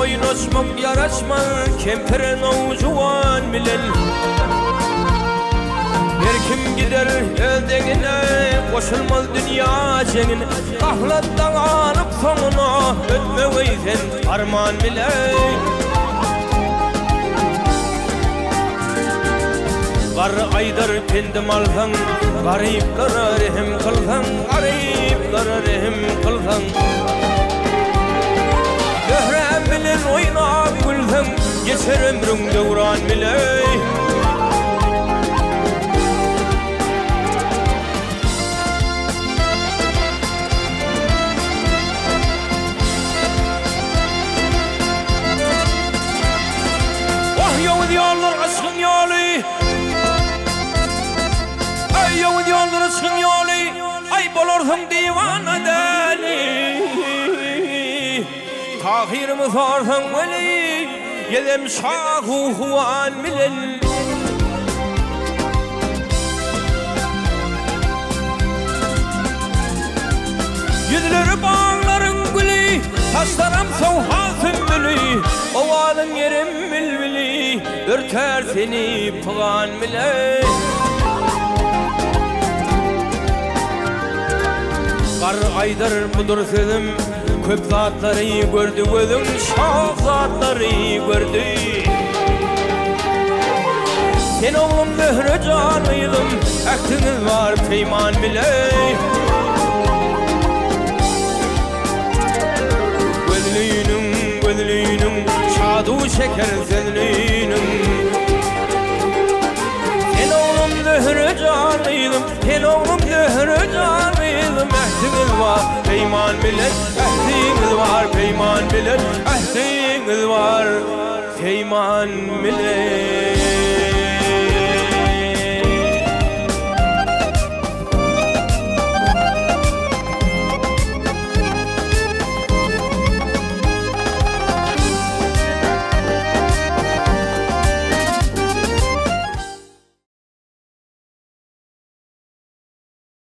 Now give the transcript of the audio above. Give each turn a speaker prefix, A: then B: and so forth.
A: oynaşmak yaraşmaz kemperin oğucuvan bilen. Her kim gider eldegine koşulmaz dünya cengine. Kahlattan alıp sonuna ötmeysen arman bilen. Gar aydır pendim alsan, gariplara rehim kılsan, gariplara rehim kılsan. Göhrem bilen oynap gülsen, geçer ömrün devran bile. Oh Yahudi yollar aşkın yolu, Yahudi yollar aşkın yolu, ay bolursun divana deli. Tahirimi sorsan veli, yedem şahu huvan bilen. Yüzleri bağların gülü, taşlarım soğhasın bülü. Ovalın yerim bilbili, örter seni pıgan bile. Gar aydır budur sözüm, köp zatları gördü gözüm, şah zatları gördü. Sen oğlum mührü canıydım, aklınız var peyman bile. Gözlüğünüm, şadu şeker zönlüğünüm. Sen oğlum mührü canıydım, sen oğlum mührü canıydım. Ahdiniz var peyman bilen, ahdiniz var peyman bilen, ahdiniz var peyman bilen.